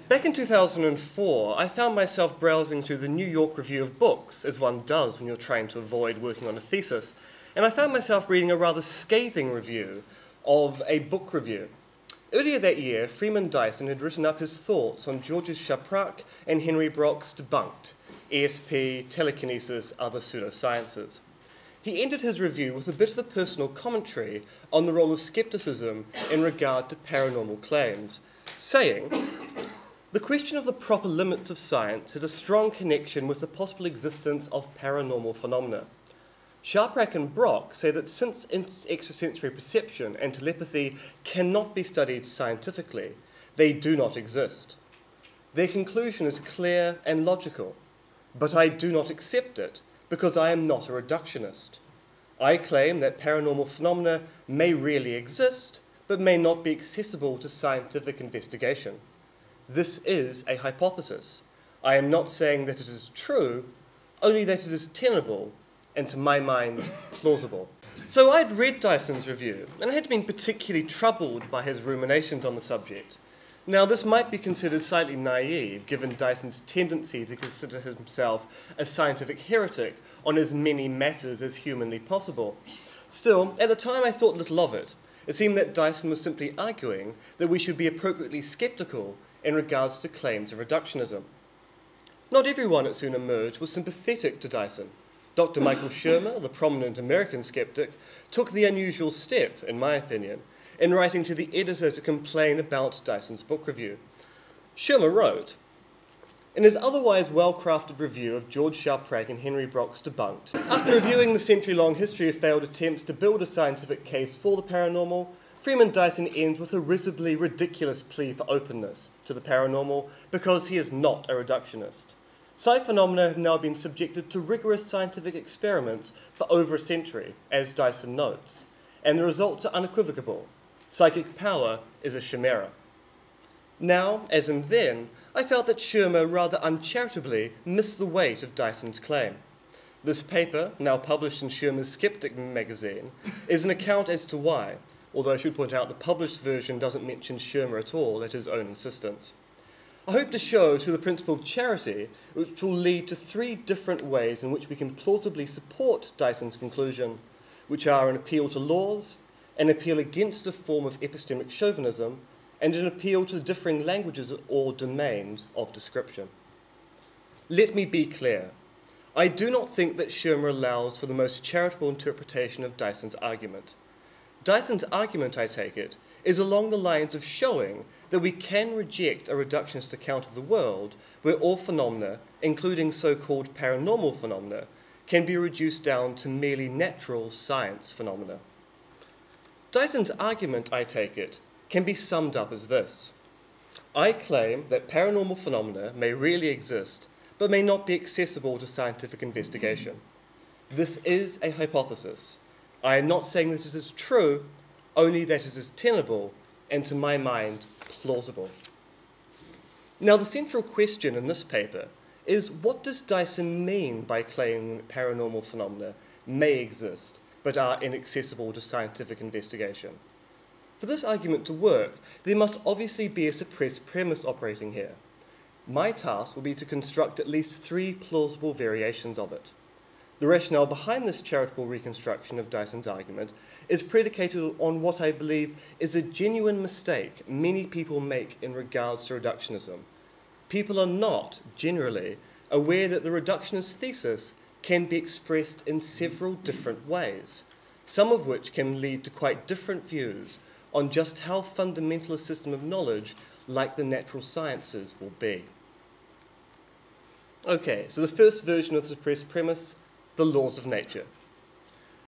Back in 2004, I found myself browsing through the New York Review of Books, as one does when you're trying to avoid working on a thesis, and I found myself reading a rather scathing review of a book review. Earlier that year, Freeman Dyson had written up his thoughts on Georges Chaprak and Henry Brock's Debunked, ESP, Telekinesis, Other Pseudosciences. He ended his review with a bit of a personal commentary on the role of skepticism in regard to paranormal claims, saying, "The question of the proper limits of science has a strong connection with the possible existence of paranormal phenomena. Chaprak and Brock say that since extrasensory perception and telepathy cannot be studied scientifically, they do not exist. Their conclusion is clear and logical, but I do not accept it because I am not a reductionist. I claim that paranormal phenomena may really exist, but may not be accessible to scientific investigation. This is a hypothesis. I am not saying that it is true, only that it is tenable and, to my mind, plausible." So I'd read Dyson's review, and I had been particularly troubled by his ruminations on the subject. Now, this might be considered slightly naive, given Dyson's tendency to consider himself a scientific heretic on as many matters as humanly possible. Still, at the time I thought little of it. It seemed that Dyson was simply arguing that we should be appropriately sceptical in regards to claims of reductionism. Not everyone, it soon emerged, was sympathetic to Dyson. Dr. Michael Shermer, the prominent American skeptic, took the unusual step, in my opinion, in writing to the editor to complain about Dyson's book review. Shermer wrote, "In his otherwise well-crafted review of George Chaprak and Henry Brock's Debunked, after reviewing the century-long history of failed attempts to build a scientific case for the paranormal, Freeman Dyson ends with a risibly ridiculous plea for openness to the paranormal because he is not a reductionist. Psi phenomena have now been subjected to rigorous scientific experiments for over a century, as Dyson notes, and the results are unequivocal. Psychic power is a chimera." Now, as in then, I felt that Shermer rather uncharitably missed the weight of Dyson's claim. This paper, now published in Shermer's Skeptic magazine, is an account as to why, although I should point out the published version doesn't mention Shermer at all at his own insistence. I hope to show through the principle of charity, which will lead to 3 different ways in which we can plausibly support Dyson's conclusion, which are an appeal to laws, an appeal against a form of epistemic chauvinism, and an appeal to the differing languages or domains of description. Let me be clear. I do not think that Shermer allows for the most charitable interpretation of Dyson's argument. Dyson's argument, I take it, is along the lines of showing that we can reject a reductionist account of the world where all phenomena, including so-called paranormal phenomena, can be reduced down to merely natural science phenomena. Dyson's argument, I take it, can be summed up as this. I claim that paranormal phenomena may really exist, but may not be accessible to scientific investigation. This is a hypothesis. I am not saying that it is true, only that it is tenable, and to my mind, plausible. Now, the central question in this paper is, what does Dyson mean by claiming that paranormal phenomena may exist, but are inaccessible to scientific investigation? For this argument to work, there must obviously be a suppressed premise operating here. My task will be to construct at least 3 plausible variations of it. The rationale behind this charitable reconstruction of Dyson's argument is predicated on what I believe is a genuine mistake many people make in regards to reductionism. People are not, generally, aware that the reductionist thesis can be expressed in several different ways, some of which can lead to quite different views on just how fundamental a system of knowledge, like the natural sciences, will be. Okay, so the first version of the suppressed premise, the laws of nature.